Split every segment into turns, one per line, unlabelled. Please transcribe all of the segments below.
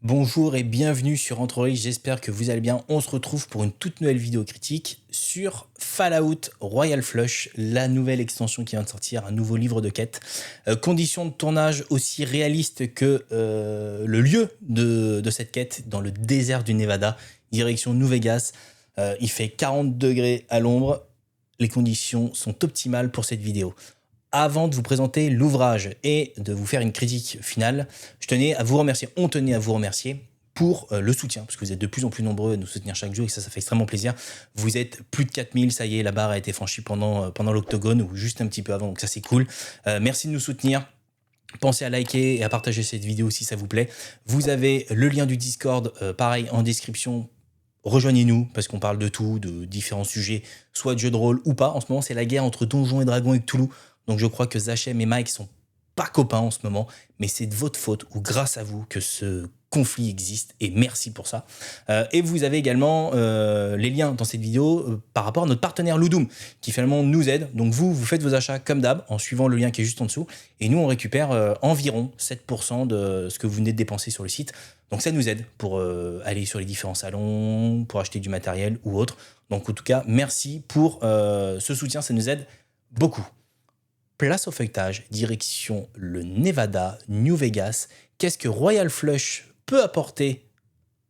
Bonjour et bienvenue sur Entreriche, j'espère que vous allez bien. On se retrouve pour une toute nouvelle vidéo critique sur Fallout Royal Flush, la nouvelle extension qui vient de sortir, un nouveau livre de quête. Conditions de tournage aussi réalistes que le lieu de cette quête dans le désert du Nevada, direction New Vegas. Il fait 40 degrés à l'ombre, les conditions sont optimales pour cette vidéo. Avant de vous présenter l'ouvrage et de vous faire une critique finale, on tenait à vous remercier pour le soutien, parce que vous êtes de plus en plus nombreux à nous soutenir chaque jour et ça fait extrêmement plaisir. Vous êtes plus de 4000, ça y est, la barre a été franchie pendant l'octogone ou juste un petit peu avant, donc ça c'est cool. Merci de nous soutenir. Pensez à liker et à partager cette vidéo si ça vous plaît. Vous avez le lien du Discord, pareil, en description. Rejoignez-nous parce qu'on parle de tout, de différents sujets, soit de jeux de rôle ou pas. En ce moment, c'est la guerre entre Donjons et Dragons et Cthulhu. Donc je crois que Zachem et Mike sont pas copains en ce moment, mais c'est de votre faute ou grâce à vous que ce conflit existe et merci pour ça. Et vous avez également les liens dans cette vidéo par rapport à notre partenaire Ludum qui finalement nous aide. Donc vous faites vos achats comme d'hab en suivant le lien qui est juste en dessous et nous on récupère environ 7% de ce que vous venez de dépenser sur le site. Donc ça nous aide pour aller sur les différents salons, pour acheter du matériel ou autre. Donc en tout cas, merci pour ce soutien, ça nous aide beaucoup. Place au feuilletage, direction le Nevada, New Vegas. Qu'est-ce que Royal Flush peut apporter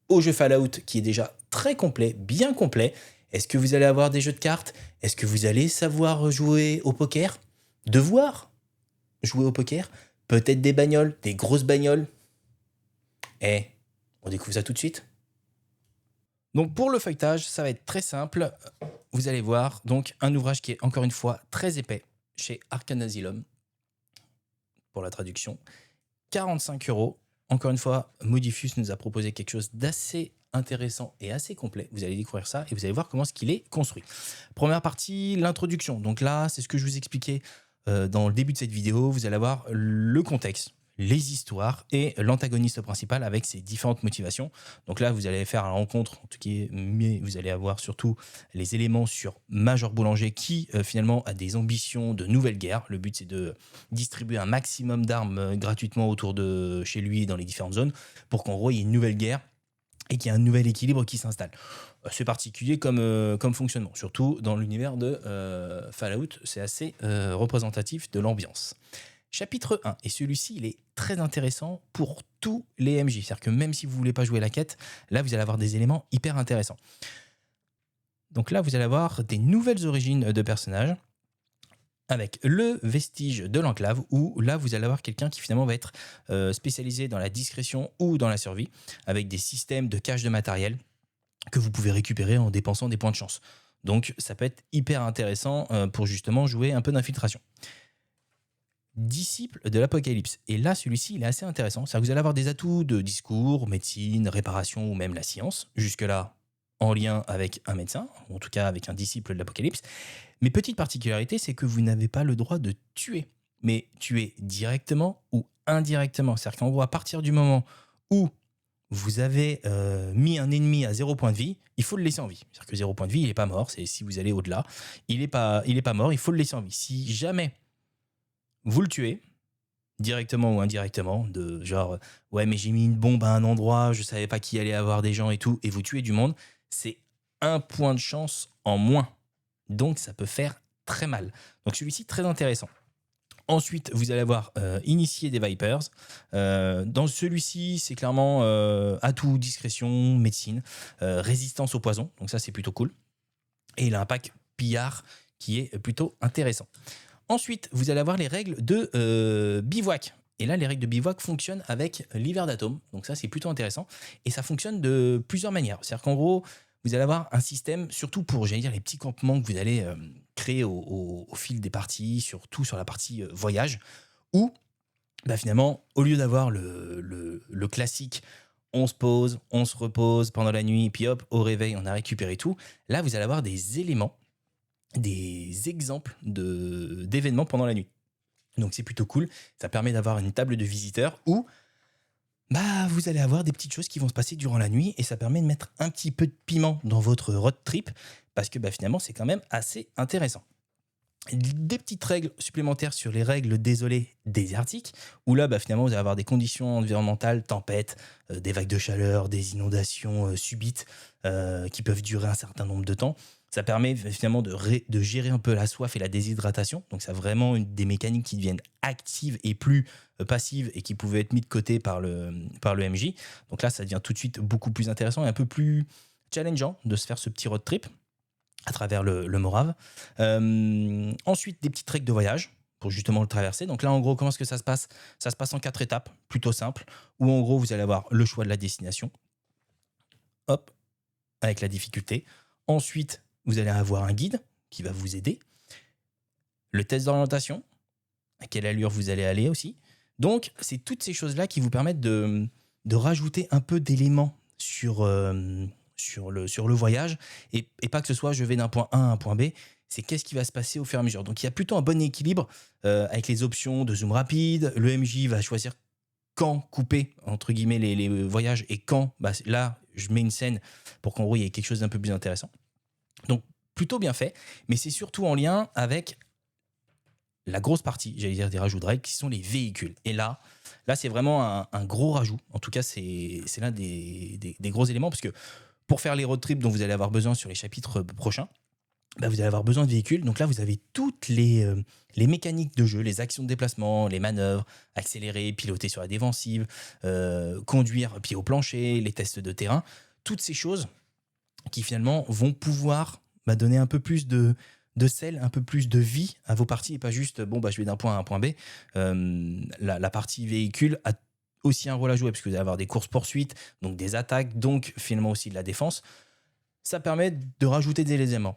au jeu Fallout qui est déjà très complet, bien complet? Est-ce que vous allez avoir des jeux de cartes? Est-ce que vous allez savoir jouer au poker? Devoir jouer au poker? Peut-être des bagnoles, des grosses bagnoles? On découvre ça tout de suite. Donc pour le feuilletage, ça va être très simple. Vous allez voir donc un ouvrage qui est encore une fois très épais chez Arcane Asylum pour la traduction. 45 €. Encore une fois, Modifus nous a proposé quelque chose d'assez intéressant et assez complet. Vous allez découvrir ça et vous allez voir comment est-ce qu'il est construit. Première partie, l'introduction. Donc là, c'est ce que je vous expliquais dans le début de cette vidéo. Vous allez avoir le contexte, les histoires et l'antagoniste principal avec ses différentes motivations. Donc là, vous allez faire la rencontre, en tout cas, mais vous allez avoir surtout les éléments sur Major Boulanger qui finalement a des ambitions de nouvelle guerre. Le but, c'est de distribuer un maximum d'armes gratuitement autour de chez lui dans les différentes zones pour qu'en gros, il y ait une nouvelle guerre et qu'il y ait un nouvel équilibre qui s'installe. C'est particulier comme fonctionnement, surtout dans l'univers de Fallout, c'est assez représentatif de l'ambiance. Chapitre 1, et celui-ci, il est très intéressant pour tous les MJ. C'est-à-dire que même si vous ne voulez pas jouer la quête, là, vous allez avoir des éléments hyper intéressants. Donc là, vous allez avoir des nouvelles origines de personnages avec le vestige de l'enclave, où là, vous allez avoir quelqu'un qui finalement va être spécialisé dans la discrétion ou dans la survie, avec des systèmes de cache de matériel que vous pouvez récupérer en dépensant des points de chance. Donc, ça peut être hyper intéressant pour justement jouer un peu d'infiltration. Disciple de l'Apocalypse. Et là, celui-ci, il est assez intéressant. C'est-à-dire que vous allez avoir des atouts de discours, médecine, réparation ou même la science. Jusque-là, en lien avec un médecin, ou en tout cas avec un disciple de l'Apocalypse. Mais petite particularité, c'est que vous n'avez pas le droit de tuer. Mais tuer directement ou indirectement. C'est-à-dire qu'en gros, à partir du moment où vous avez mis un ennemi à 0 point de vie, il faut le laisser en vie. C'est-à-dire que 0 point de vie, il n'est pas mort. C'est si vous allez au-delà, il n'est pas mort, il faut le laisser en vie. Si jamais vous le tuez, directement ou indirectement, de genre, ouais, mais j'ai mis une bombe à un endroit, je savais pas qu'il allait y avoir des gens et tout, et vous tuez du monde, c'est un point de chance en moins. Donc, ça peut faire très mal. Donc, celui-ci, très intéressant. Ensuite, vous allez avoir initié des Vipers. Dans celui-ci, c'est clairement atout, discrétion, médecine, résistance au poison. Donc, ça, c'est plutôt cool. Et il a un pack pillard qui est plutôt intéressant. Ensuite, vous allez avoir les règles de bivouac. Et là, les règles de bivouac fonctionnent avec l'hiver d'atomes. Donc ça, c'est plutôt intéressant. Et ça fonctionne de plusieurs manières. C'est-à-dire qu'en gros, vous allez avoir un système, surtout pour, j'allais dire, les petits campements que vous allez créer au fil des parties, surtout sur la partie voyage, où finalement, au lieu d'avoir le classique, on se pose, on se repose pendant la nuit, puis hop, au réveil, on a récupéré tout, là, vous allez avoir des éléments, des exemples d'événements pendant la nuit. Donc c'est plutôt cool, ça permet d'avoir une table de visiteurs où vous allez avoir des petites choses qui vont se passer durant la nuit et ça permet de mettre un petit peu de piment dans votre road trip parce que finalement c'est quand même assez intéressant. Des petites règles supplémentaires sur les règles désolées désertiques, où là, finalement, vous allez avoir des conditions environnementales, tempêtes, des vagues de chaleur, des inondations subites qui peuvent durer un certain nombre de temps. Ça permet finalement de gérer un peu la soif et la déshydratation. Donc, c'est vraiment des mécaniques qui deviennent actives et plus passives et qui pouvaient être mises de côté par le MJ. Donc là, ça devient tout de suite beaucoup plus intéressant et un peu plus challengeant de se faire ce petit road trip à travers le Morave. Ensuite, des petites règles de voyage pour justement le traverser. Donc là, en gros, comment est-ce que ça se passe? Ça se passe en 4 étapes, plutôt simple, où en gros, vous allez avoir le choix de la destination, hop, avec la difficulté. Ensuite, vous allez avoir un guide qui va vous aider. Le test d'orientation, à quelle allure vous allez aller aussi. Donc, c'est toutes ces choses-là qui vous permettent de rajouter un peu d'éléments sur le voyage et pas que ce soit je vais d'un point A à un point B, c'est qu'est-ce qui va se passer au fur et à mesure. Donc il y a plutôt un bon équilibre avec les options de zoom rapide. Le MJ va choisir quand couper entre guillemets les voyages et quand là je mets une scène pour qu'en gros il y ait quelque chose d'un peu plus intéressant. Donc plutôt bien fait, mais c'est surtout en lien avec la grosse partie, j'allais dire des rajouts de règles, qui sont les véhicules. Et là c'est vraiment un gros rajout. En tout cas, c'est l'un des gros éléments, parce que pour faire les road trips dont vous allez avoir besoin sur les chapitres prochains, vous allez avoir besoin de véhicules. Donc là, vous avez toutes les mécaniques de jeu, les actions de déplacement, les manœuvres, accélérer, piloter sur la défensive, conduire pied au plancher, les tests de terrain. Toutes ces choses qui finalement vont pouvoir donner un peu plus de sel, un peu plus de vie à vos parties, et pas juste je vais d'un point A à un point B. La partie véhicule a aussi un rôle à jouer, parce que vous allez avoir des courses-poursuites, donc des attaques, donc finalement aussi de la défense. Ça permet de rajouter des éléments.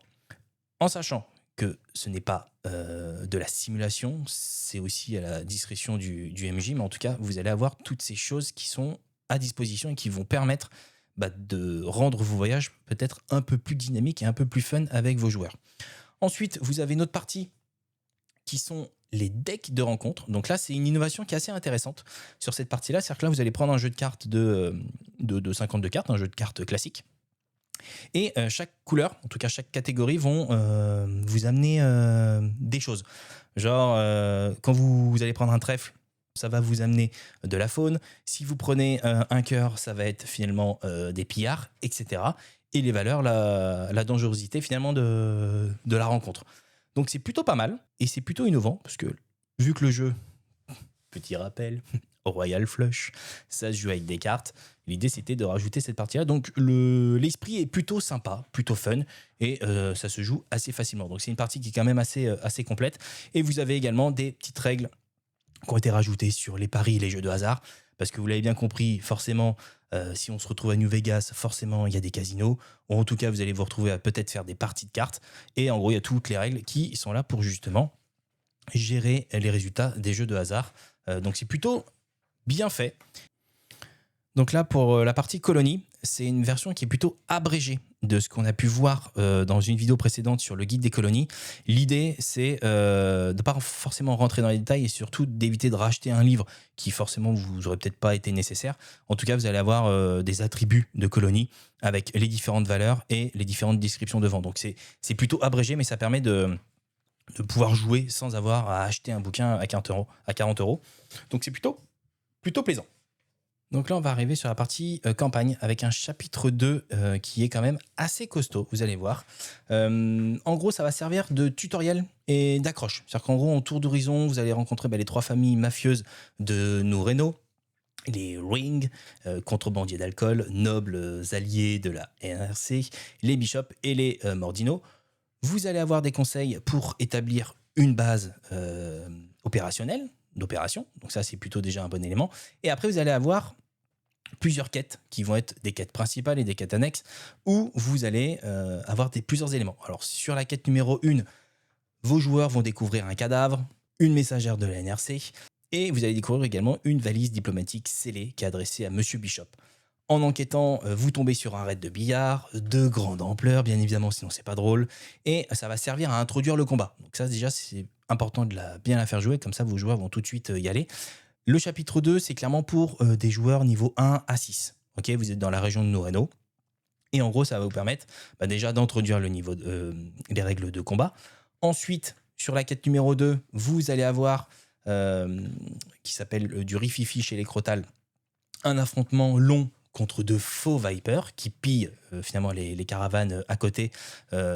En sachant que ce n'est pas de la simulation, c'est aussi à la discrétion du MJ, mais en tout cas, vous allez avoir toutes ces choses qui sont à disposition et qui vont permettre de rendre vos voyages peut-être un peu plus dynamiques et un peu plus fun avec vos joueurs. Ensuite, vous avez une autre partie qui sont les decks de rencontres. Donc là, c'est une innovation qui est assez intéressante sur cette partie-là. C'est-à-dire que là, vous allez prendre un jeu de cartes de 52 cartes, un jeu de cartes classique. Et chaque couleur, en tout cas chaque catégorie, vont vous amener des choses. Genre, quand vous allez prendre un trèfle, ça va vous amener de la faune. Si vous prenez un cœur, ça va être finalement des pillards, etc. Et les valeurs, la dangerosité finalement de la rencontre. Donc c'est plutôt pas mal et c'est plutôt innovant, parce que vu que le jeu, petit rappel, Royal Flush, ça se joue avec des cartes. L'idée, c'était de rajouter cette partie-là. Donc, l'esprit est plutôt sympa, plutôt fun, et ça se joue assez facilement. Donc, c'est une partie qui est quand même assez complète. Et vous avez également des petites règles qui ont été rajoutées sur les paris et les jeux de hasard. Parce que vous l'avez bien compris, forcément, si on se retrouve à New Vegas, forcément, il y a des casinos. Ou en tout cas, vous allez vous retrouver à peut-être faire des parties de cartes. Et en gros, il y a toutes les règles qui sont là pour justement gérer les résultats des jeux de hasard. Donc, c'est plutôt bien fait. Donc là, pour la partie colonie, c'est une version qui est plutôt abrégée de ce qu'on a pu voir dans une vidéo précédente sur le guide des colonies. L'idée, c'est de ne pas forcément rentrer dans les détails et surtout d'éviter de racheter un livre qui forcément vous aurait peut-être pas été nécessaire. En tout cas, vous allez avoir des attributs de colonies avec les différentes valeurs et les différentes descriptions devant. Donc c'est plutôt abrégé, mais ça permet de pouvoir jouer sans avoir à acheter un bouquin à 40 €. Donc c'est plutôt plaisant. Donc là, on va arriver sur la partie campagne avec un chapitre 2 qui est quand même assez costaud, vous allez voir. En gros, ça va servir de tutoriel et d'accroche. C'est-à-dire qu'en gros, en tour d'horizon, vous allez rencontrer les 3 familles mafieuses de Noreno, les Ring, contrebandiers d'alcool, nobles alliés de la NRC, les Bishops et les Mordino. Vous allez avoir des conseils pour établir une base opérationnelle, d'opération. Donc ça, c'est plutôt déjà un bon élément. Et après, vous allez avoir plusieurs quêtes qui vont être des quêtes principales et des quêtes annexes où vous allez avoir plusieurs éléments. Alors, sur la quête numéro 1, vos joueurs vont découvrir un cadavre, une messagère de la NRC, et vous allez découvrir également une valise diplomatique scellée qui est adressée à Monsieur Bishop. En enquêtant, vous tombez sur un raid de billard de grande ampleur, bien évidemment, sinon c'est pas drôle, et ça va servir à introduire le combat. Donc ça, déjà, c'est important de bien la faire jouer, comme ça vos joueurs vont tout de suite y aller. Le chapitre 2, c'est clairement pour des joueurs niveau 1 à 6. Okay, vous êtes dans la région de Noreno, et en gros, ça va vous permettre déjà d'introduire le niveau les règles de combat. Ensuite, Sur la quête numéro 2, vous allez avoir, qui s'appelle du Rififi chez les Crotales, un affrontement long contre de faux Vipers qui pillent finalement les caravanes à côté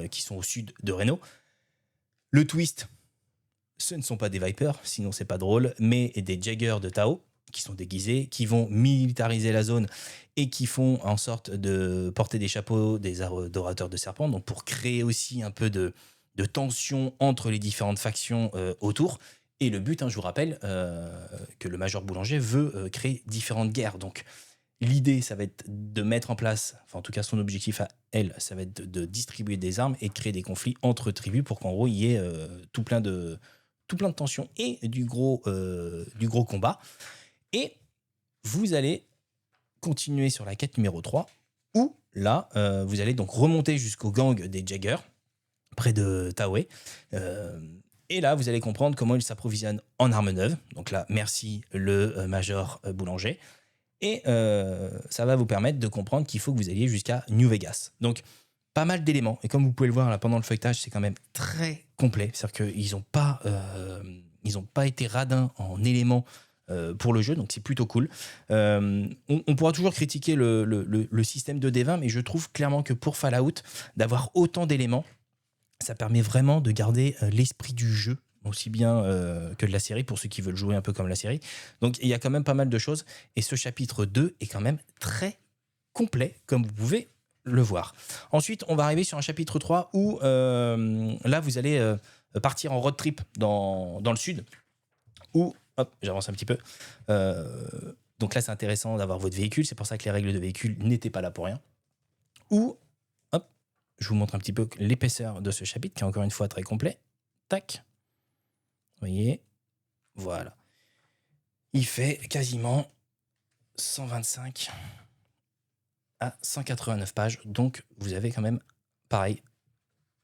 qui sont au sud de Reno. Le twist, ce ne sont pas des Vipers, sinon c'est pas drôle, mais des Jaggers de Tao qui sont déguisés, qui vont militariser la zone et qui font en sorte de porter des chapeaux des adorateurs de serpents, donc pour créer aussi un peu de tension entre les différentes factions autour. Et le but, je vous rappelle que le Major Boulanger veut créer différentes guerres. Donc l'idée, ça va être de mettre en place, enfin en tout cas son objectif à elle, ça va être de distribuer des armes et de créer des conflits entre tribus pour qu'en gros il y ait tout plein de tensions et du gros combat. Et vous allez continuer sur la quête numéro 3 où là, vous allez donc remonter jusqu'au gang des Jaggers près de Taoué. Et là, vous allez comprendre comment ils s'approvisionnent en armes neuves. Donc là, merci le Major Boulanger. Et ça va vous permettre de comprendre qu'il faut que vous alliez jusqu'à New Vegas. Donc, pas mal d'éléments. Et comme vous pouvez le voir là, pendant le feuilletage, c'est quand même très complet. C'est-à-dire qu'ils n'ont pas été radins en éléments pour le jeu, donc c'est plutôt cool. On pourra toujours critiquer le système de D20, mais je trouve clairement que pour Fallout, d'avoir autant d'éléments, ça permet vraiment de garder l'esprit du jeu aussi bien que de la série, pour ceux qui veulent jouer un peu comme la série. Donc il y a quand même pas mal de choses, et ce chapitre 2 est quand même très complet, comme vous pouvez le voir. Ensuite, on va arriver sur un chapitre 3 où là, vous allez partir en road trip dans le sud, où, hop, j'avance un petit peu, donc là, c'est intéressant d'avoir votre véhicule, c'est pour ça que les règles de véhicule n'étaient pas là pour rien, où, hop, je vous montre un petit peu l'épaisseur de ce chapitre, qui est encore une fois très complet. Tac. Vous voyez, voilà. Il fait quasiment 125 à 189 pages. Donc, vous avez quand même, pareil,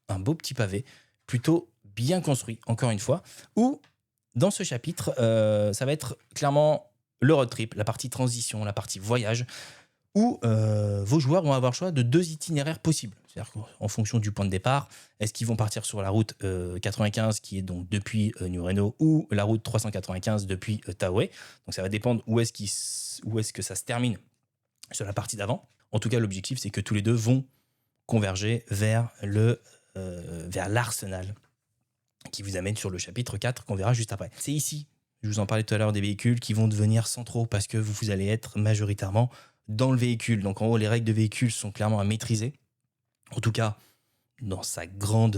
un beau petit pavé, plutôt bien construit, encore une fois, où, dans ce chapitre, ça va être clairement le road trip, la partie transition, la partie voyage, où vos joueurs vont avoir le choix de 2 itinéraires possibles. C'est-à-dire qu'en fonction du point de départ, est-ce qu'ils vont partir sur la route 95, qui est donc depuis New Reno, ou la route 395 depuis Taoué. Donc ça va dépendre où est-ce que ça se termine sur la partie d'avant. En tout cas, l'objectif, c'est que tous les deux vont converger vers l'arsenal qui vous amène sur le chapitre 4 qu'on verra juste après. C'est ici, je vous en parlais tout à l'heure, des véhicules qui vont devenir centraux parce que vous allez être majoritairement dans le véhicule. Donc en gros, les règles de véhicule sont clairement à maîtriser. En tout cas, dans ses grandes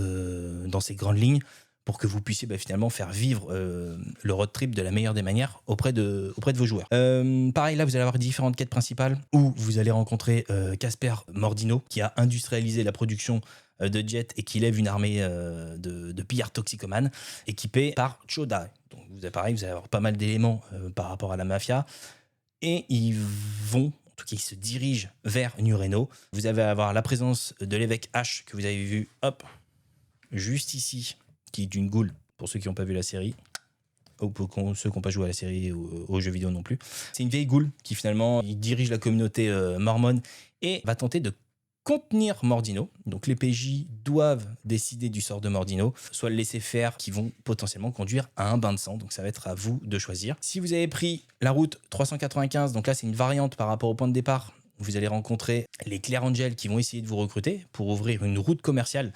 lignes, pour que vous puissiez finalement faire vivre le road trip de la meilleure des manières auprès de vos joueurs. Pareil, là, vous allez avoir différentes quêtes principales où vous allez rencontrer Casper Mordino, qui a industrialisé la production de jets et qui lève une armée de pillards toxicomanes équipés par Chodai. Donc, vous allez avoir pas mal d'éléments par rapport à la mafia. Et ils se dirigent vers New Reno. Vous allez avoir la présence de l'évêque H, que vous avez vu, hop, juste ici, qui est une goule, pour ceux qui n'ont pas vu la série, ou pour ceux qui n'ont pas joué à la série ou aux jeux vidéo non plus. C'est une vieille goule qui finalement il dirige la communauté mormone et va tenter de contenir Mordino. Donc les PJ doivent décider du sort de Mordino, soit le laisser faire, qui vont potentiellement conduire à un bain de sang. Donc ça va être à vous de choisir. Si vous avez pris la route 395, donc là c'est une variante par rapport au point de départ, vous allez rencontrer les Claire Angel qui vont essayer de vous recruter pour ouvrir une route commerciale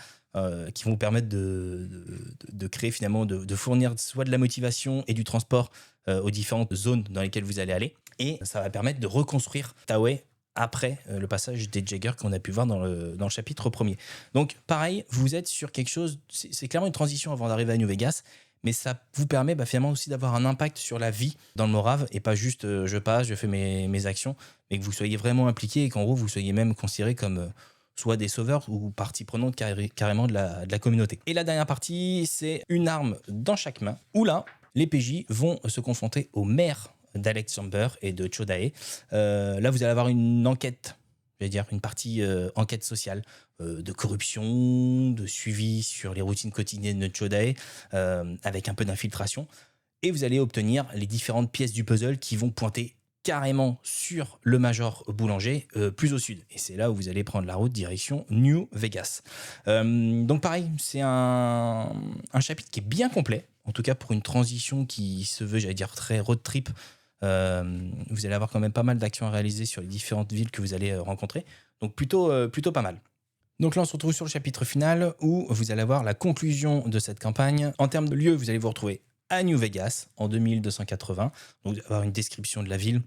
qui vont vous permettre de créer finalement, de fournir soit de la motivation et du transport aux différentes zones dans lesquelles vous allez aller. Et ça va permettre de reconstruire Taoué après le passage des Jaggers qu'on a pu voir dans le chapitre premier. Donc pareil, vous êtes sur quelque chose, c'est clairement une transition avant d'arriver à New Vegas, mais ça vous permet finalement aussi d'avoir un impact sur la vie dans le Morave, et pas juste je passe, je fais mes actions, mais que vous soyez vraiment impliqué et qu'en gros vous soyez même considéré comme soit des sauveurs ou partie prenante carrément de la communauté. Et la dernière partie, c'est une arme dans chaque main, où là, les PJ vont se confronter au maire d'Alex Chamber et de Chodae. Là, vous allez avoir une enquête, une partie enquête sociale, de corruption, de suivi sur les routines quotidiennes de Chodae, avec un peu d'infiltration. Et vous allez obtenir les différentes pièces du puzzle qui vont pointer carrément sur le Major Boulanger, plus au sud. Et c'est là où vous allez prendre la route direction New Vegas. Donc pareil, c'est un chapitre qui est bien complet, en tout cas pour une transition qui se veut, j'allais dire, très road trip. Vous allez avoir quand même pas mal d'actions à réaliser sur les différentes villes que vous allez rencontrer. Donc plutôt pas mal. Donc là, on se retrouve sur le chapitre final où vous allez avoir la conclusion de cette campagne. En termes de lieu, vous allez vous retrouver à New Vegas en 2280. Donc vous allez avoir une description de la ville,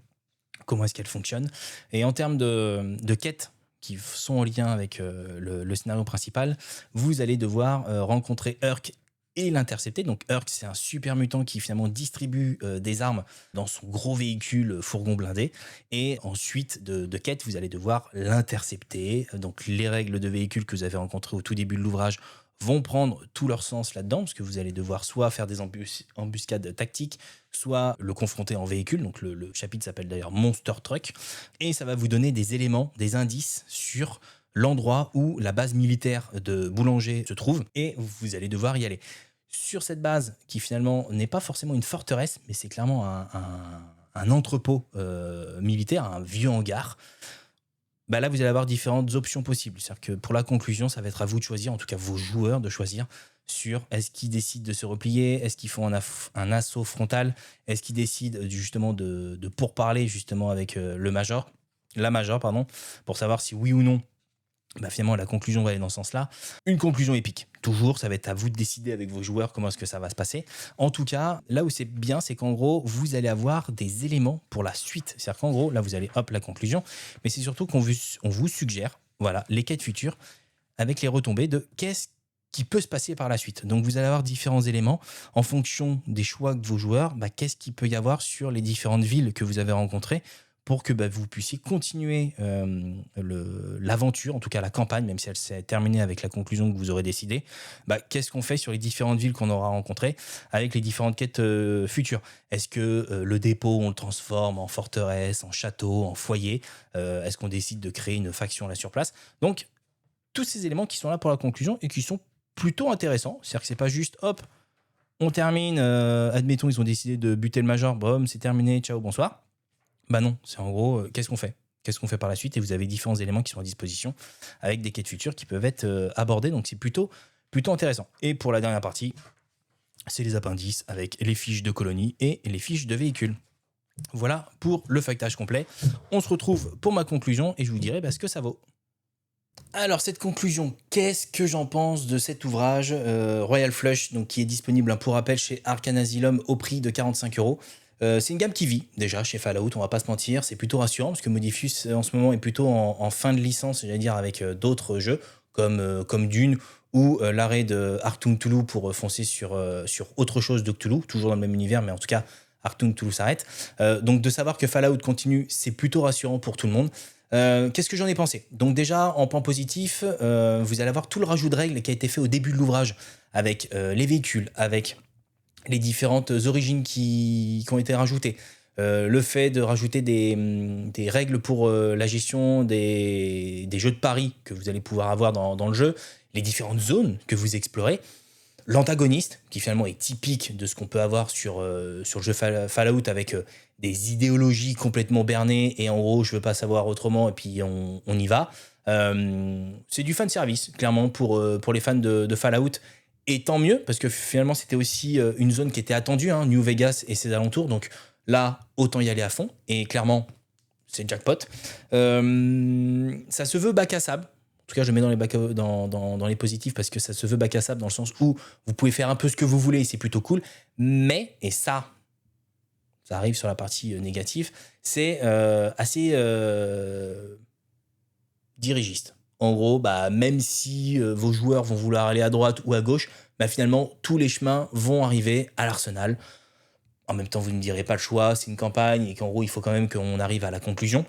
comment est-ce qu'elle fonctionne. Et en termes de quêtes qui sont en lien avec le scénario principal, vous allez devoir rencontrer Urk et l'intercepter. Donc Urk, c'est un super mutant qui finalement distribue des armes dans son gros véhicule fourgon blindé. Et ensuite de quête, vous allez devoir l'intercepter. Donc les règles de véhicule que vous avez rencontrées au tout début de l'ouvrage vont prendre tout leur sens là-dedans, parce que vous allez devoir soit faire des embuscades tactiques, soit le confronter en véhicule. Donc le chapitre s'appelle d'ailleurs Monster Truck. Et ça va vous donner des éléments, des indices sur l'endroit où la base militaire de Boulanger se trouve, et vous allez devoir y aller. Sur cette base, qui finalement n'est pas forcément une forteresse, mais c'est clairement un entrepôt militaire, un vieux hangar, bah là, vous allez avoir différentes options possibles. C'est-à-dire que pour la conclusion, ça va être à vous de choisir, en tout cas vos joueurs, de choisir sur est-ce qu'ils décident de se replier, est-ce qu'ils font un assaut frontal, est-ce qu'ils décident justement de pourparler justement avec la Major, pardon, pour savoir si oui ou non, bah finalement la conclusion va aller dans ce sens-là. Une conclusion épique. Toujours, ça va être à vous de décider avec vos joueurs comment est-ce que ça va se passer. En tout cas, là où c'est bien, c'est qu'en gros, vous allez avoir des éléments pour la suite. C'est-à-dire qu'en gros, là, vous allez, hop, la conclusion. Mais c'est surtout qu'on vous suggère, voilà, les quêtes futures avec les retombées de qu'est-ce qui peut se passer par la suite. Donc, vous allez avoir différents éléments en fonction des choix de vos joueurs. Bah, qu'est-ce qu'il peut y avoir sur les différentes villes que vous avez rencontrées pour que vous puissiez continuer l'aventure, en tout cas la campagne, même si elle s'est terminée avec la conclusion que vous aurez décidé. Qu'est-ce qu'on fait sur les différentes villes qu'on aura rencontrées avec les différentes quêtes futures? Est-ce que le dépôt, on le transforme en forteresse, en château, en foyer? Est-ce qu'on décide de créer une faction là sur place? Donc, tous ces éléments qui sont là pour la conclusion et qui sont plutôt intéressants. C'est-à-dire que c'est pas juste, hop, on termine, admettons, ils ont décidé de buter le Major, boum, c'est terminé, ciao, bonsoir. Bah non, c'est en gros, qu'est-ce qu'on fait? Qu'est-ce qu'on fait par la suite? Et vous avez différents éléments qui sont à disposition avec des quêtes futures qui peuvent être abordées. Donc c'est plutôt intéressant. Et pour la dernière partie, c'est les appendices avec les fiches de colonie et les fiches de véhicules. Voilà pour le feuilletage complet. On se retrouve pour ma conclusion et je vous dirai ce que ça vaut. Alors cette conclusion, qu'est-ce que j'en pense de cet ouvrage Royal Flush, donc qui est disponible pour rappel chez Arcane Asylum au prix de 45 €. C'est une gamme qui vit déjà chez Fallout, on va pas se mentir, c'est plutôt rassurant parce que Modiphius en ce moment est plutôt en fin de licence, j'allais dire, avec d'autres jeux comme Dune ou l'arrêt de Achtung Cthulhu pour foncer sur autre chose de Cthulhu, toujours dans le même univers, mais en tout cas Achtung Cthulhu s'arrête. Donc de savoir que Fallout continue, c'est plutôt rassurant pour tout le monde. Qu'est-ce que j'en ai pensé? Donc déjà, en point positif, vous allez avoir tout le rajout de règles qui a été fait au début de l'ouvrage avec les véhicules, avec les différentes origines qui ont été rajoutées. Le fait de rajouter des règles pour la gestion des jeux de paris que vous allez pouvoir avoir dans le jeu, les différentes zones que vous explorez, l'antagoniste, qui finalement est typique de ce qu'on peut avoir sur le jeu Fallout avec des idéologies complètement bernées et en gros, je veux pas savoir autrement et puis on y va. C'est du fan service, clairement, pour les fans de Fallout. Et tant mieux, parce que finalement, c'était aussi une zone qui était attendue, hein, New Vegas et ses alentours. Donc là, autant y aller à fond. Et clairement, c'est jackpot. Ça se veut bac à sable. En tout cas, je mets dans les positifs parce que ça se veut bac à sable dans le sens où vous pouvez faire un peu ce que vous voulez et c'est plutôt cool. Mais, et ça arrive sur la partie négative, c'est assez dirigiste. En gros, même si vos joueurs vont vouloir aller à droite ou à gauche, finalement, tous les chemins vont arriver à l'arsenal. En même temps, vous ne direz pas le choix, c'est une campagne et qu'en gros, il faut quand même qu'on arrive à la conclusion.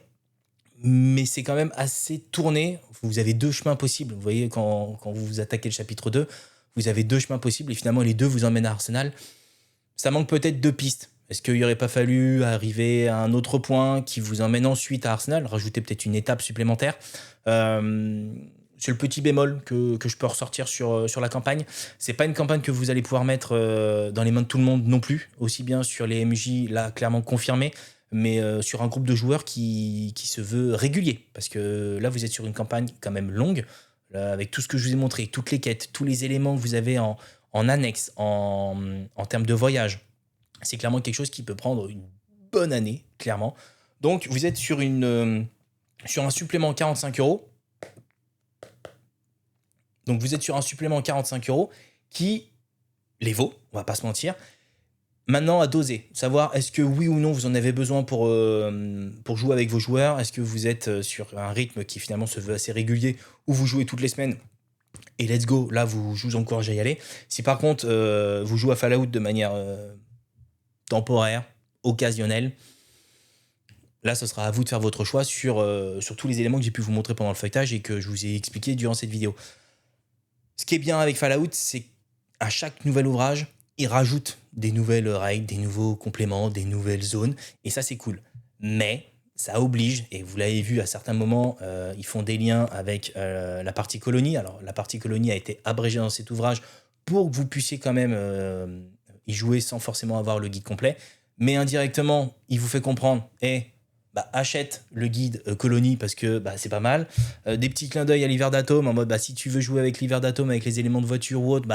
Mais c'est quand même assez tourné. Vous avez deux chemins possibles. Vous voyez, quand vous attaquez le chapitre 2, vous avez deux chemins possibles et finalement, les deux vous emmènent à Arsenal. Ça manque peut-être de pistes. Est-ce qu'il n'aurait pas fallu arriver à un autre point qui vous emmène ensuite à Arsenal, rajouter peut-être une étape supplémentaire? C'est le petit bémol que je peux ressortir sur la campagne. C'est pas une campagne que vous allez pouvoir mettre dans les mains de tout le monde non plus, aussi bien sur les MJ, là, clairement confirmé, mais sur un groupe de joueurs qui se veut régulier. Parce que là, vous êtes sur une campagne quand même longue, là, avec tout ce que je vous ai montré, toutes les quêtes, tous les éléments que vous avez en annexe, en termes de voyage. C'est clairement quelque chose qui peut prendre une bonne année, clairement. Donc, vous êtes sur sur un supplément 45 euros. Donc, vous êtes sur un supplément 45 euros qui les vaut, on va pas se mentir. Maintenant, à doser, savoir est-ce que oui ou non vous en avez besoin pour jouer avec vos joueurs. Est-ce que vous êtes sur un rythme qui finalement se veut assez régulier ou vous jouez toutes les semaines et let's go, là je vous encourage à y aller. Si par contre vous jouez à Fallout de manière temporaire, occasionnelle, là ce sera à vous de faire votre choix sur tous les éléments que j'ai pu vous montrer pendant le feuilletage et que je vous ai expliqué durant cette vidéo. Ce qui est bien avec Fallout, c'est qu'à chaque nouvel ouvrage, ils rajoutent des nouvelles règles, des nouveaux compléments, des nouvelles zones, et ça c'est cool. Mais ça oblige, et vous l'avez vu à certains moments, ils font des liens avec la partie colonie. Alors la partie colonie a été abrégée dans cet ouvrage pour que vous puissiez quand même y jouer sans forcément avoir le guide complet. Mais indirectement, il vous fait comprendre, achète le guide colonie parce que c'est pas mal. Des petits clins d'œil à l'hiver d'Atome en mode si tu veux jouer avec l'hiver d'Atome avec les éléments de voiture ou autre,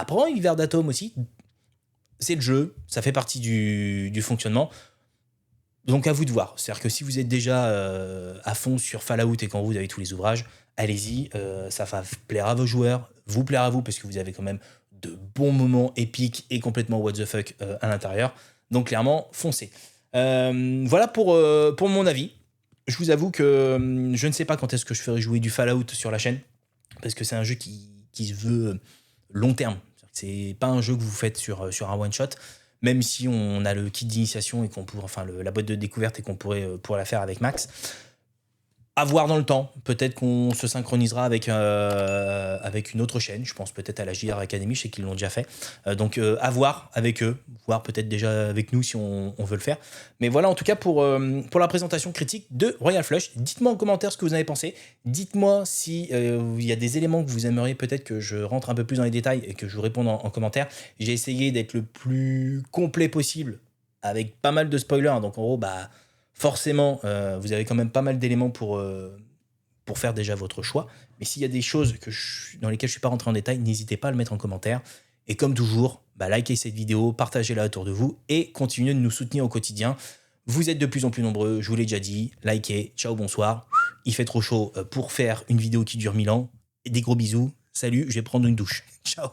prends l'hiver d'Atome aussi. C'est le jeu, ça fait partie du fonctionnement. Donc à vous de voir. C'est-à-dire que si vous êtes déjà à fond sur Fallout et qu'en vous avez tous les ouvrages, allez-y, ça va plaire à vos joueurs, vous plaire à vous parce que vous avez quand même de bons moments épiques et complètement what the fuck à l'intérieur. Donc clairement, foncez. Voilà pour mon avis. Je vous avoue que je ne sais pas quand est-ce que je ferai jouer du Fallout sur la chaîne parce que c'est un jeu qui se veut long terme. C'est pas un jeu que vous faites sur un one shot, même si on a le kit d'initiation et qu'on pourrait, la boîte de découverte et qu'on pourrait la faire avec Max. À voir dans le temps. Peut-être qu'on se synchronisera avec une autre chaîne. Je pense peut-être à la JR Academy, je sais qu'ils l'ont déjà fait. Donc à voir avec eux, voir peut-être déjà avec nous si on veut le faire. Mais voilà en tout cas pour la présentation critique de Royal Flush. Dites-moi en commentaire ce que vous en avez pensé. Dites-moi si il y a des éléments que vous aimeriez peut-être que je rentre un peu plus dans les détails et que je vous réponde en commentaire. J'ai essayé d'être le plus complet possible avec pas mal de spoilers. Donc en gros, forcément, vous avez quand même pas mal d'éléments pour faire déjà votre choix. Mais s'il y a des choses dans lesquelles je ne suis pas rentré en détail, n'hésitez pas à le mettre en commentaire. Et comme toujours, likez cette vidéo, partagez-la autour de vous et continuez de nous soutenir au quotidien. Vous êtes de plus en plus nombreux, je vous l'ai déjà dit. Likez, ciao, bonsoir. Il fait trop chaud pour faire une vidéo qui dure 1000 ans. Et des gros bisous. Salut, je vais prendre une douche. Ciao.